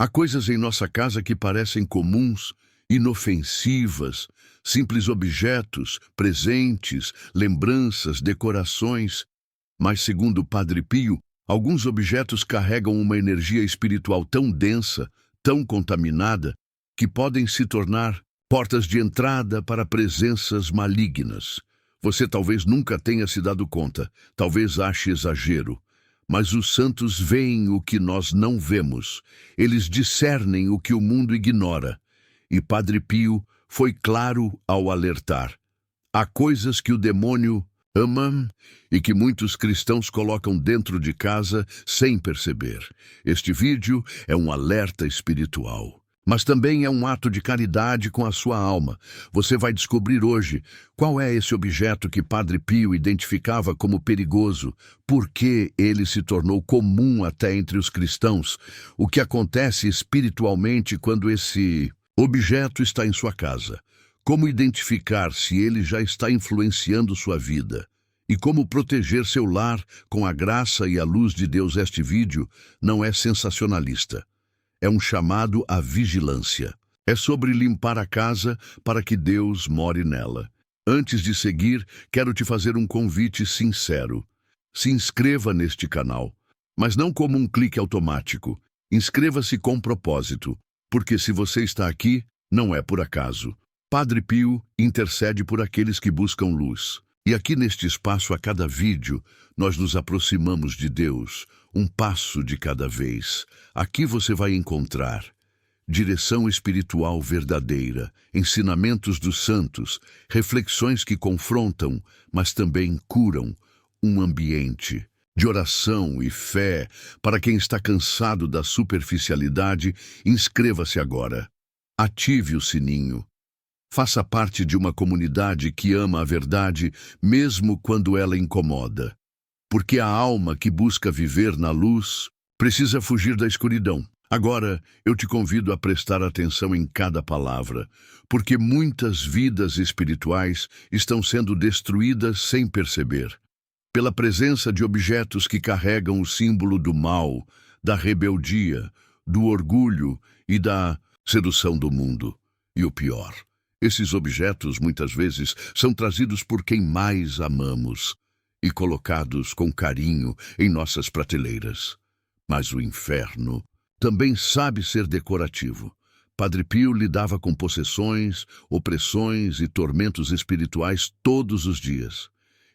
Há coisas em nossa casa que parecem comuns, inofensivas, simples objetos, presentes, lembranças, decorações. Mas, segundo o Padre Pio, alguns objetos carregam uma energia espiritual tão densa, tão contaminada, que podem se tornar portas de entrada para presenças malignas. Você talvez nunca tenha se dado conta, talvez ache exagero, mas os santos veem o que nós não vemos. Eles discernem o que o mundo ignora. E Padre Pio foi claro ao alertar. Há coisas que o demônio ama e que muitos cristãos colocam dentro de casa sem perceber. Este vídeo é um alerta espiritual, mas também é um ato de caridade com a sua alma. Você vai descobrir hoje qual é esse objeto que Padre Pio identificava como perigoso, por que ele se tornou comum até entre os cristãos, o que acontece espiritualmente quando esse objeto está em sua casa, como identificar se ele já está influenciando sua vida e como proteger seu lar com a graça e a luz de Deus. Este vídeo não é sensacionalista. É um chamado à vigilância. É sobre limpar a casa para que Deus more nela. Antes de seguir, quero te fazer um convite sincero. Se inscreva neste canal, mas não como um clique automático. Inscreva-se com propósito, porque se você está aqui, não é por acaso. Padre Pio intercede por aqueles que buscam luz. E aqui neste espaço, a cada vídeo, nós nos aproximamos de Deus, um passo de cada vez. Aqui você vai encontrar direção espiritual verdadeira, ensinamentos dos santos, reflexões que confrontam, mas também curam, um ambiente de oração e fé. Para quem está cansado da superficialidade, inscreva-se agora. Ative o sininho. Faça parte de uma comunidade que ama a verdade, mesmo quando ela incomoda. Porque a alma que busca viver na luz precisa fugir da escuridão. Agora, eu te convido a prestar atenção em cada palavra, porque muitas vidas espirituais estão sendo destruídas sem perceber, pela presença de objetos que carregam o símbolo do mal, da rebeldia, do orgulho e da sedução do mundo. E o pior, esses objetos muitas vezes são trazidos por quem mais amamos e colocados com carinho em nossas prateleiras. Mas o inferno também sabe ser decorativo. Padre Pio lidava com possessões, opressões e tormentos espirituais todos os dias.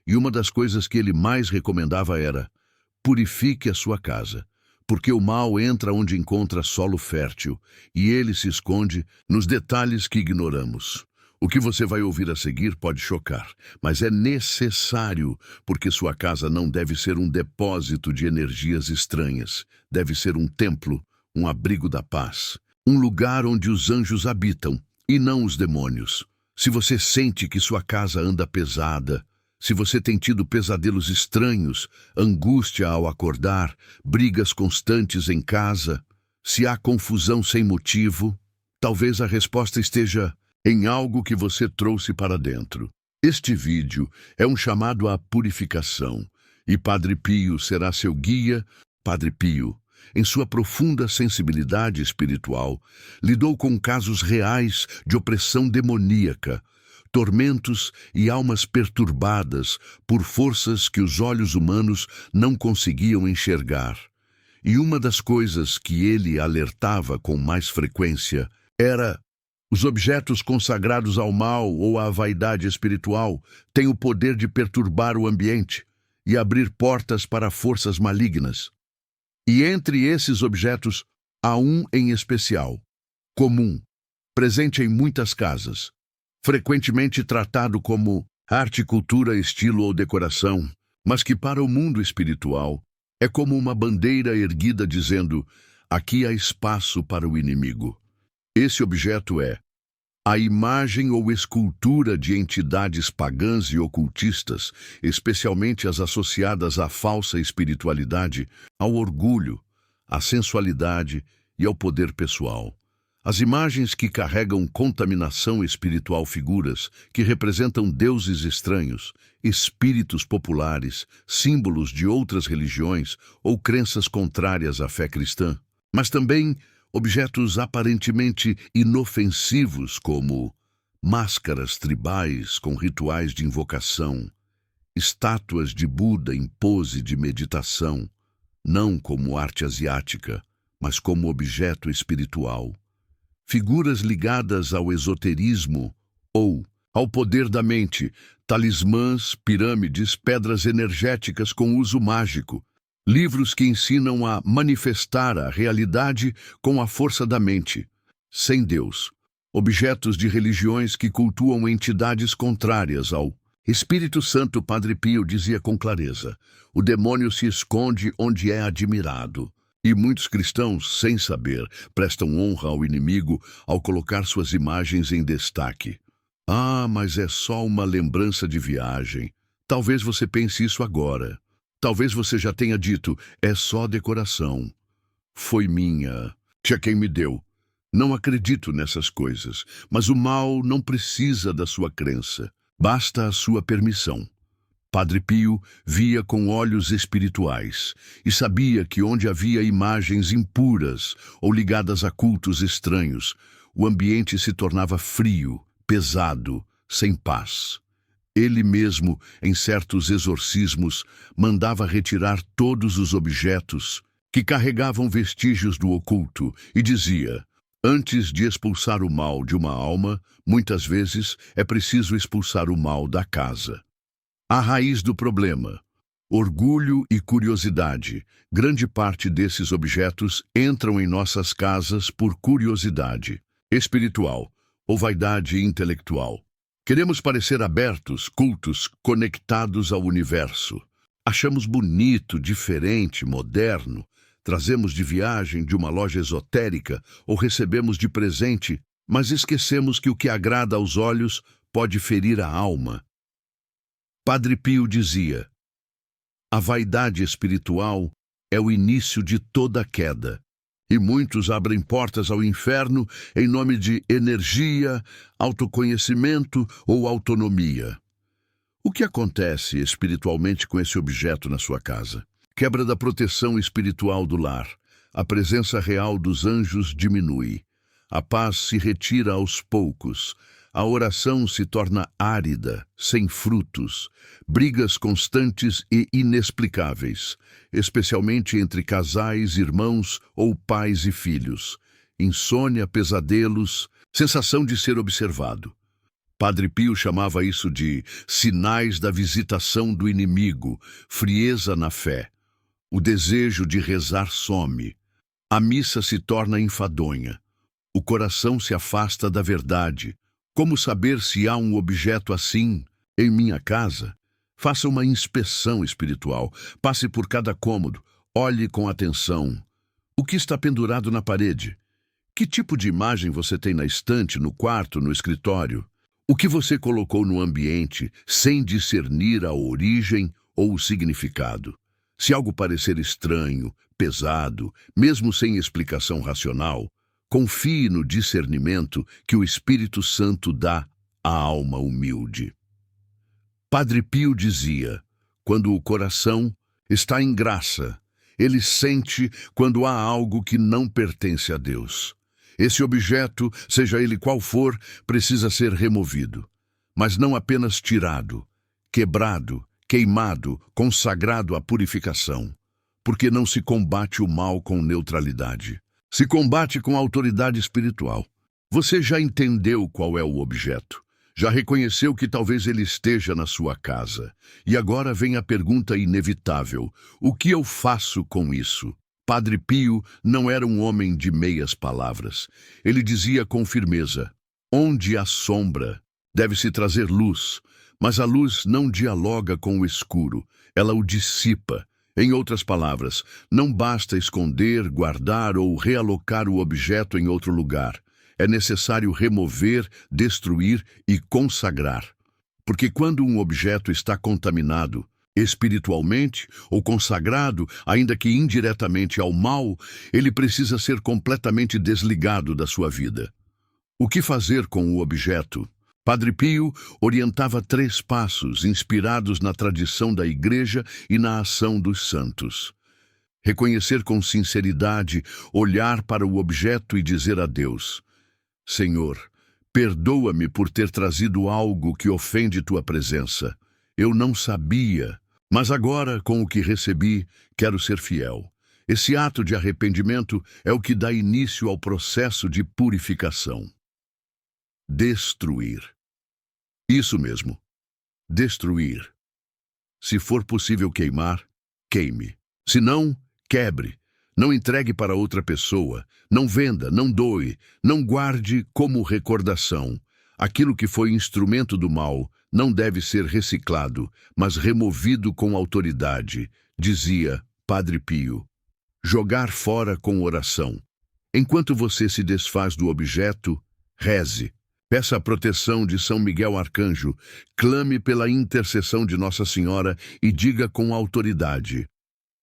E uma das coisas que ele mais recomendava era: purifique a sua casa, porque o mal entra onde encontra solo fértil, e ele se esconde nos detalhes que ignoramos. O que você vai ouvir a seguir pode chocar, mas é necessário, porque sua casa não deve ser um depósito de energias estranhas. Deve ser um templo, um abrigo da paz, um lugar onde os anjos habitam, e não os demônios. Se você sente que sua casa anda pesada, se você tem tido pesadelos estranhos, angústia ao acordar, brigas constantes em casa, se há confusão sem motivo, talvez a resposta esteja em algo que você trouxe para dentro. Este vídeo é um chamado à purificação, e Padre Pio será seu guia. Padre Pio, em sua profunda sensibilidade espiritual, lidou com casos reais de opressão demoníaca, tormentos e almas perturbadas por forças que os olhos humanos não conseguiam enxergar. E uma das coisas que ele alertava com mais frequência era: os objetos consagrados ao mal ou à vaidade espiritual têm o poder de perturbar o ambiente e abrir portas para forças malignas. E entre esses objetos, há um em especial, comum, presente em muitas casas, frequentemente tratado como arte, cultura, estilo ou decoração, mas que para o mundo espiritual é como uma bandeira erguida dizendo: aqui há espaço para o inimigo. Esse objeto é a imagem ou escultura de entidades pagãs e ocultistas, especialmente as associadas à falsa espiritualidade, ao orgulho, à sensualidade e ao poder pessoal. As imagens que carregam contaminação espiritual, figuras que representam deuses estranhos, espíritos populares, símbolos de outras religiões ou crenças contrárias à fé cristã. Mas também objetos aparentemente inofensivos como máscaras tribais com rituais de invocação, estátuas de Buda em pose de meditação, não como arte asiática, mas como objeto espiritual, figuras ligadas ao esoterismo ou ao poder da mente, talismãs, pirâmides, pedras energéticas com uso mágico, livros que ensinam a manifestar a realidade com a força da mente, sem Deus, objetos de religiões que cultuam entidades contrárias ao Espírito Santo. Padre Pio dizia com clareza: o demônio se esconde onde é admirado. E muitos cristãos, sem saber, prestam honra ao inimigo ao colocar suas imagens em destaque. Ah, mas é só uma lembrança de viagem. Talvez você pense isso agora. Talvez você já tenha dito: é só decoração. Foi minha. Tinha quem me deu. Não acredito nessas coisas, mas o mal não precisa da sua crença. Basta a sua permissão. Padre Pio via com olhos espirituais e sabia que onde havia imagens impuras ou ligadas a cultos estranhos, o ambiente se tornava frio, pesado, sem paz. Ele mesmo, em certos exorcismos, mandava retirar todos os objetos que carregavam vestígios do oculto e dizia: antes de expulsar o mal de uma alma, muitas vezes é preciso expulsar o mal da casa. A raiz do problema: orgulho e curiosidade. Grande parte desses objetos entram em nossas casas por curiosidade espiritual ou vaidade intelectual. Queremos parecer abertos, cultos, conectados ao universo. Achamos bonito, diferente, moderno. Trazemos de viagem de uma loja esotérica ou recebemos de presente, mas esquecemos que o que agrada aos olhos pode ferir a alma. Padre Pio dizia: a vaidade espiritual é o início de toda queda, e muitos abrem portas ao inferno em nome de energia, autoconhecimento ou autonomia. O que acontece espiritualmente com esse objeto na sua casa? Quebra da proteção espiritual do lar. A presença real dos anjos diminui. A paz se retira aos poucos. A oração se torna árida, sem frutos. Brigas constantes e inexplicáveis, especialmente entre casais, irmãos ou pais e filhos. Insônia, pesadelos, sensação de ser observado. Padre Pio chamava isso de sinais da visitação do inimigo, frieza na fé. O desejo de rezar some. A missa se torna enfadonha. O coração se afasta da verdade. Como saber se há um objeto assim em minha casa? Faça uma inspeção espiritual. Passe por cada cômodo. Olhe com atenção. O que está pendurado na parede? Que tipo de imagem você tem na estante, no quarto, no escritório? O que você colocou no ambiente sem discernir a origem ou o significado? Se algo parecer estranho, pesado, mesmo sem explicação racional, confie no discernimento que o Espírito Santo dá à alma humilde. Padre Pio dizia: quando o coração está em graça, ele sente quando há algo que não pertence a Deus. Esse objeto, seja ele qual for, precisa ser removido, mas não apenas tirado, quebrado, queimado, consagrado à purificação, porque não se combate o mal com neutralidade. Se combate com autoridade espiritual. Você já entendeu qual é o objeto? Já reconheceu que talvez ele esteja na sua casa? E agora vem a pergunta inevitável: o que eu faço com isso? Padre Pio não era um homem de meias palavras. Ele dizia com firmeza: onde há sombra, deve-se trazer luz, mas a luz não dialoga com o escuro, ela o dissipa. Em outras palavras, não basta esconder, guardar ou realocar o objeto em outro lugar. É necessário remover, destruir e consagrar. Porque quando um objeto está contaminado, espiritualmente ou consagrado, ainda que indiretamente ao mal, ele precisa ser completamente desligado da sua vida. O que fazer com o objeto? Padre Pio orientava 3 passos inspirados na tradição da Igreja e na ação dos santos. Reconhecer com sinceridade, olhar para o objeto e dizer a Deus: Senhor, perdoa-me por ter trazido algo que ofende tua presença. Eu não sabia, mas agora, com o que recebi, quero ser fiel. Esse ato de arrependimento é o que dá início ao processo de purificação. Destruir. Isso mesmo. Destruir. Se for possível queimar, queime. Se não, quebre. Não entregue para outra pessoa. Não venda, não doe. Não guarde como recordação. Aquilo que foi instrumento do mal não deve ser reciclado, mas removido com autoridade, dizia Padre Pio. Jogar fora com oração. Enquanto você se desfaz do objeto, reze. Peça a proteção de São Miguel Arcanjo, clame pela intercessão de Nossa Senhora e diga com autoridade: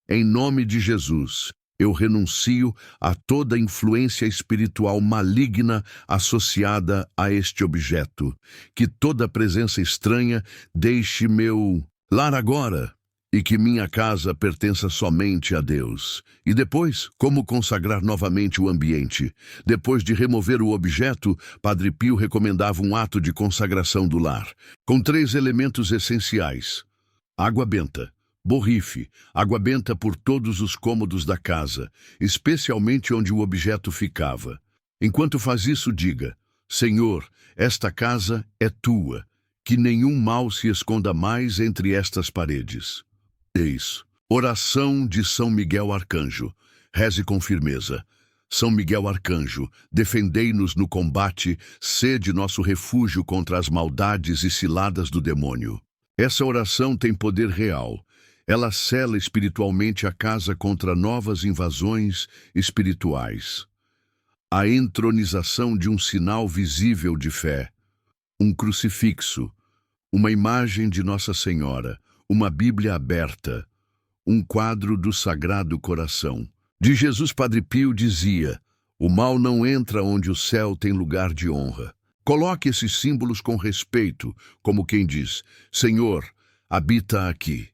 em nome de Jesus, eu renuncio a toda influência espiritual maligna associada a este objeto. Que toda presença estranha deixe meu lar agora e que minha casa pertença somente a Deus. E depois, como consagrar novamente o ambiente? Depois de remover o objeto, Padre Pio recomendava um ato de consagração do lar, com 3 elementos essenciais: água benta, borrife, água benta por todos os cômodos da casa, especialmente onde o objeto ficava. Enquanto faz isso, diga: Senhor, esta casa é tua, que nenhum mal se esconda mais entre estas paredes. Eis. Oração de São Miguel Arcanjo. Reze com firmeza. São Miguel Arcanjo, defendei-nos no combate, sede nosso refúgio contra as maldades e ciladas do demônio. Essa oração tem poder real. Ela sela espiritualmente a casa contra novas invasões espirituais. A entronização de um sinal visível de fé. Um crucifixo, uma imagem de Nossa Senhora, uma Bíblia aberta, um quadro do Sagrado Coração. De Jesus, Padre Pio dizia: o mal não entra onde o céu tem lugar de honra. Coloque esses símbolos com respeito, como quem diz: Senhor, habita aqui.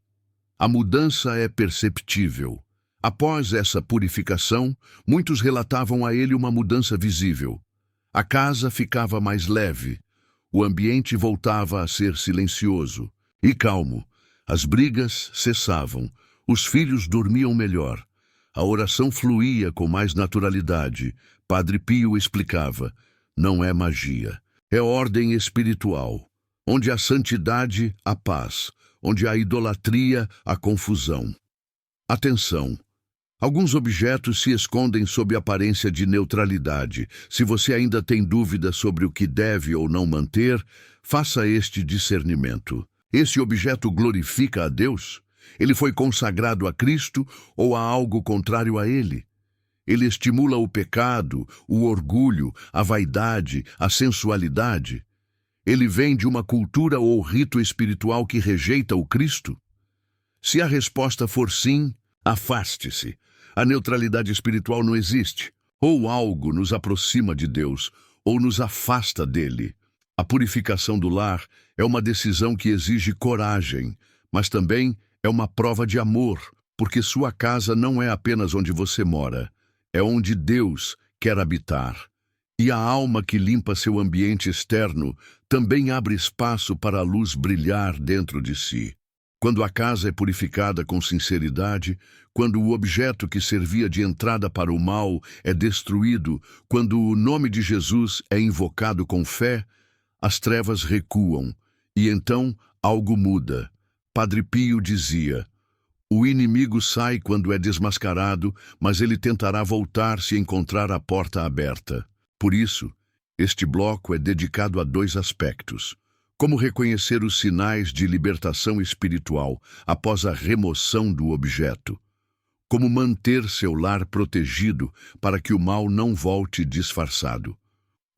A mudança é perceptível. Após essa purificação, muitos relatavam a ele uma mudança visível. A casa ficava mais leve, o ambiente voltava a ser silencioso e calmo. As brigas cessavam, os filhos dormiam melhor, a oração fluía com mais naturalidade. Padre Pio explicava: não é magia, é ordem espiritual. Onde há santidade, há paz. Onde há idolatria, há confusão. Atenção! Alguns objetos se escondem sob aparência de neutralidade. Se você ainda tem dúvida sobre o que deve ou não manter, faça este discernimento. Esse objeto glorifica a Deus? Ele foi consagrado a Cristo ou há algo contrário a ele? Ele estimula o pecado, o orgulho, a vaidade, a sensualidade? Ele vem de uma cultura ou rito espiritual que rejeita o Cristo? Se a resposta for sim, afaste-se. A neutralidade espiritual não existe. Ou algo nos aproxima de Deus, ou nos afasta dele. A purificação do lar é uma decisão que exige coragem, mas também é uma prova de amor, porque sua casa não é apenas onde você mora, é onde Deus quer habitar. E a alma que limpa seu ambiente externo também abre espaço para a luz brilhar dentro de si. Quando a casa é purificada com sinceridade, quando o objeto que servia de entrada para o mal é destruído, quando o nome de Jesus é invocado com fé, as trevas recuam, e então algo muda. Padre Pio dizia: o inimigo sai quando é desmascarado, mas ele tentará voltar se encontrar a porta aberta. Por isso, este bloco é dedicado a 2 aspectos: como reconhecer os sinais de libertação espiritual após a remoção do objeto, como manter seu lar protegido para que o mal não volte disfarçado.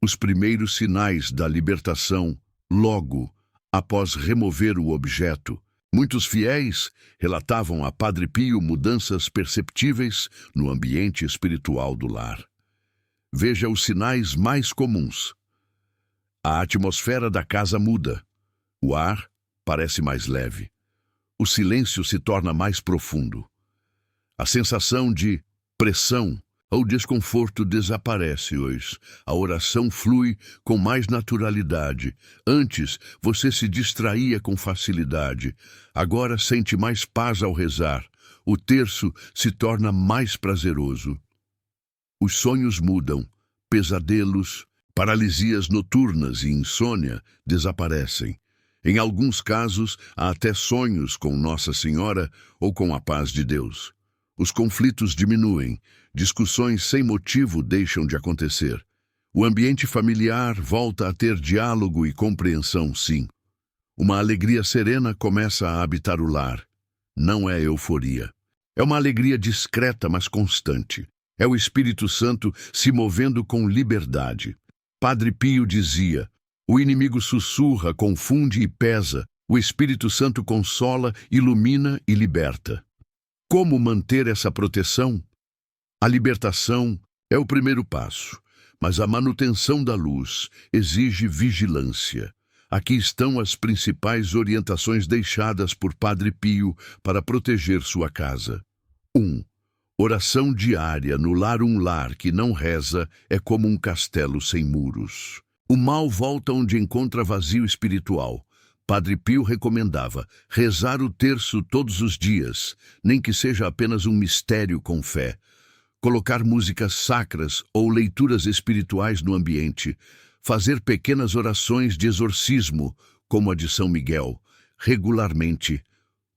Os primeiros sinais da libertação, logo após remover o objeto. Muitos fiéis relatavam a Padre Pio mudanças perceptíveis no ambiente espiritual do lar. Veja os sinais mais comuns. A atmosfera da casa muda. O ar parece mais leve. O silêncio se torna mais profundo. A sensação de pressão ou desconforto desaparece hoje. A oração flui com mais naturalidade. Antes, você se distraía com facilidade. Agora sente mais paz ao rezar. O terço se torna mais prazeroso. Os sonhos mudam. Pesadelos, paralisias noturnas e insônia desaparecem. Em alguns casos, há até sonhos com Nossa Senhora ou com a paz de Deus. Os conflitos diminuem, discussões sem motivo deixam de acontecer. O ambiente familiar volta a ter diálogo e compreensão, sim. Uma alegria serena começa a habitar o lar. Não é euforia. É uma alegria discreta, mas constante. É o Espírito Santo se movendo com liberdade. Padre Pio dizia: o inimigo sussurra, confunde e pesa. O Espírito Santo consola, ilumina e liberta. Como manter essa proteção? A libertação é o primeiro passo, mas a manutenção da luz exige vigilância. Aqui estão as principais orientações deixadas por Padre Pio para proteger sua casa. 1. Oração diária no lar. Um lar que não reza é como um castelo sem muros. O mal volta onde encontra vazio espiritual. Padre Pio recomendava rezar o terço todos os dias, nem que seja apenas um mistério com fé. Colocar músicas sacras ou leituras espirituais no ambiente. Fazer pequenas orações de exorcismo, como a de São Miguel, regularmente.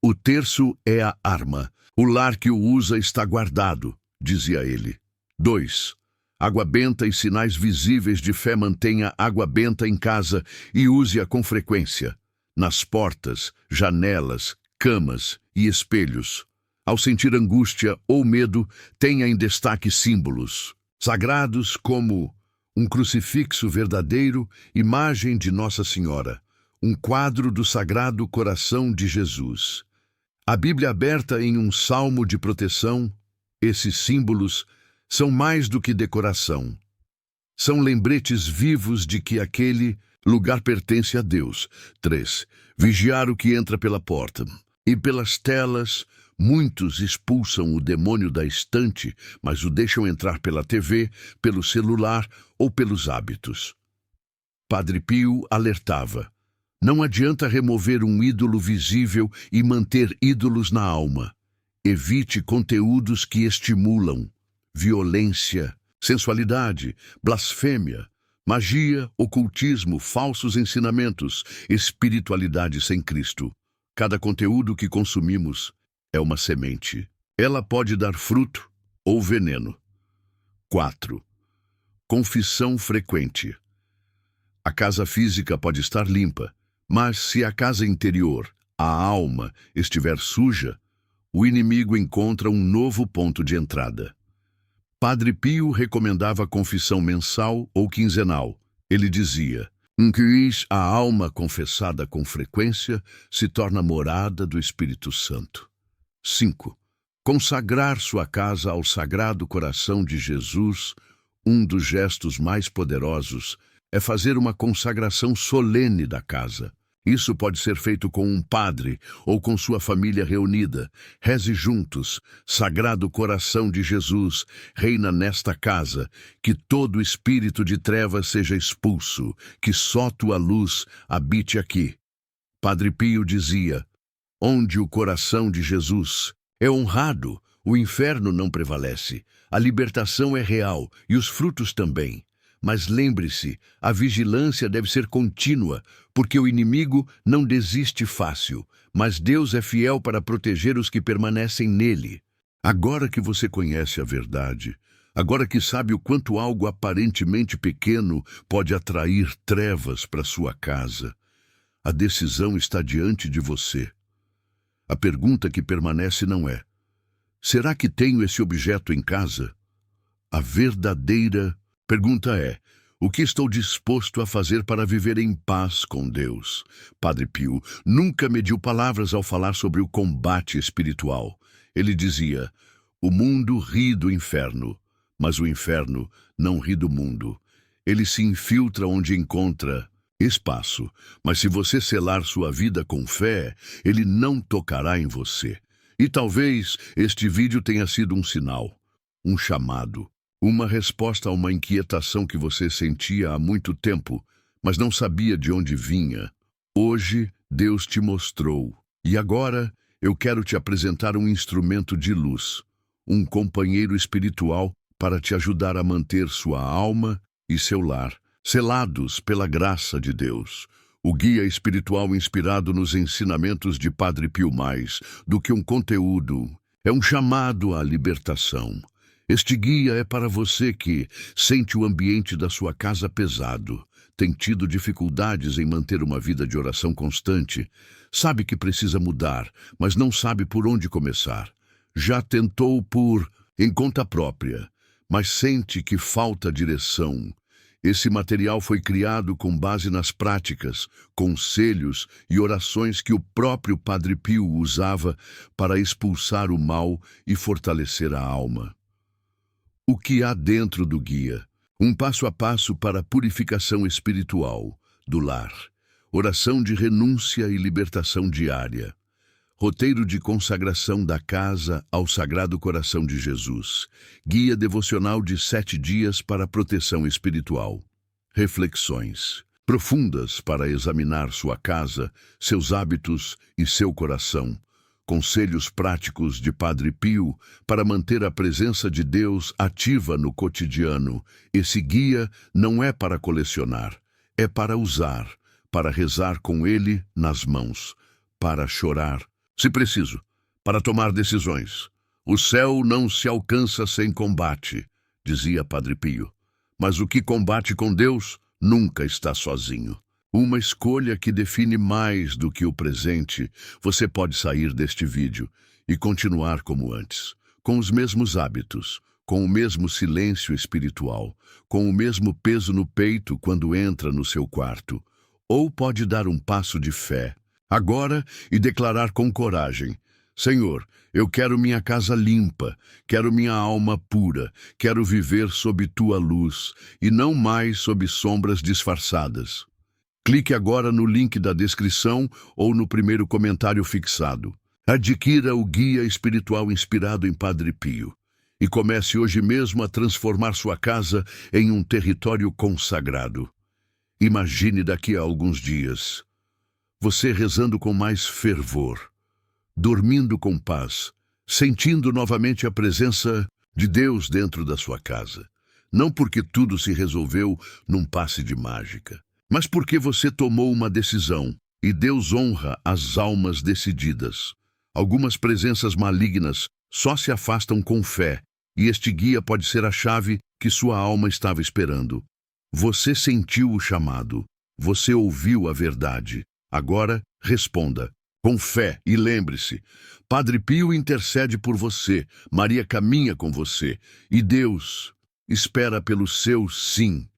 O terço é a arma. O lar que o usa está guardado, dizia ele. 2. Água benta e sinais visíveis de fé. Mantenha água benta em casa e use-a com frequência. Nas portas, janelas, camas e espelhos. Ao sentir angústia ou medo, tenha em destaque símbolos sagrados como um crucifixo verdadeiro, imagem de Nossa Senhora, um quadro do Sagrado Coração de Jesus. A Bíblia aberta em um salmo de proteção. Esses símbolos são mais do que decoração. São lembretes vivos de que aquele lugar pertence a Deus. 3. Vigiar o que entra pela porta. E pelas telas, muitos expulsam o demônio da estante, mas o deixam entrar pela TV, pelo celular ou pelos hábitos. Padre Pio alertava: não adianta remover um ídolo visível e manter ídolos na alma. Evite conteúdos que estimulam violência, sensualidade, blasfêmia, magia, ocultismo, falsos ensinamentos, espiritualidade sem Cristo. Cada conteúdo que consumimos é uma semente. Ela pode dar fruto ou veneno. 4. Confissão frequente. A casa física pode estar limpa, mas se a casa interior, a alma, estiver suja, o inimigo encontra um novo ponto de entrada. Padre Pio recomendava confissão mensal ou quinzenal. Ele dizia: a alma confessada com frequência se torna morada do Espírito Santo. 5. Consagrar sua casa ao Sagrado Coração de Jesus. Um dos gestos mais poderosos é fazer uma consagração solene da casa. Isso pode ser feito com um padre ou com sua família reunida. Reze juntos: Sagrado Coração de Jesus, reina nesta casa, que todo espírito de trevas seja expulso, que só tua luz habite aqui. Padre Pio dizia: onde o coração de Jesus é honrado, o inferno não prevalece. A libertação é real e os frutos também. Mas lembre-se, a vigilância deve ser contínua, porque o inimigo não desiste fácil, mas Deus é fiel para proteger os que permanecem nele. Agora que você conhece a verdade, agora que sabe o quanto algo aparentemente pequeno pode atrair trevas para sua casa, a decisão está diante de você. A pergunta que permanece não é: será que tenho esse objeto em casa? A verdadeira pergunta é: o que estou disposto a fazer para viver em paz com Deus? Padre Pio nunca mediu palavras ao falar sobre o combate espiritual. Ele dizia: o mundo ri do inferno, mas o inferno não ri do mundo. Ele se infiltra onde encontra espaço, mas se você selar sua vida com fé, ele não tocará em você. E talvez este vídeo tenha sido um sinal, um chamado, uma resposta a uma inquietação que você sentia há muito tempo, mas não sabia de onde vinha. Hoje, Deus te mostrou. E agora, eu quero te apresentar um instrumento de luz, um companheiro espiritual para te ajudar a manter sua alma e seu lar selados pela graça de Deus. O guia espiritual inspirado nos ensinamentos de Padre Pio, mais do que um conteúdo, é um chamado à libertação. Este guia é para você que sente o ambiente da sua casa pesado, tem tido dificuldades em manter uma vida de oração constante, sabe que precisa mudar, mas não sabe por onde começar. Já tentou em conta própria, mas sente que falta direção. Esse material foi criado com base nas práticas, conselhos e orações que o próprio Padre Pio usava para expulsar o mal e fortalecer a alma. O que há dentro do guia? Um passo a passo para a purificação espiritual do lar, oração de renúncia e libertação diária, roteiro de consagração da casa ao Sagrado Coração de Jesus, guia devocional de 7 dias para a proteção espiritual, reflexões profundas para examinar sua casa, seus hábitos e seu coração, conselhos práticos de Padre Pio para manter a presença de Deus ativa no cotidiano. Esse guia não é para colecionar, é para usar, para rezar com ele nas mãos, para chorar, se preciso, para tomar decisões. O céu não se alcança sem combate, dizia Padre Pio, mas o que combate com Deus nunca está sozinho. Uma escolha que define mais do que o presente. Você pode sair deste vídeo e continuar como antes, com os mesmos hábitos, com o mesmo silêncio espiritual, com o mesmo peso no peito quando entra no seu quarto. Ou pode dar um passo de fé, agora, e declarar com coragem: Senhor, eu quero minha casa limpa, quero minha alma pura, quero viver sob tua luz e não mais sob sombras disfarçadas. Clique agora no link da descrição ou no primeiro comentário fixado. Adquira o guia espiritual inspirado em Padre Pio e comece hoje mesmo a transformar sua casa em um território consagrado. Imagine daqui a alguns dias você rezando com mais fervor, dormindo com paz, sentindo novamente a presença de Deus dentro da sua casa. Não porque tudo se resolveu num passe de mágica, mas porque você tomou uma decisão, e Deus honra as almas decididas. Algumas presenças malignas só se afastam com fé, e este guia pode ser a chave que sua alma estava esperando. Você sentiu o chamado, você ouviu a verdade. Agora, responda, com fé, e lembre-se, Padre Pio intercede por você, Maria caminha com você, e Deus espera pelo seu sim.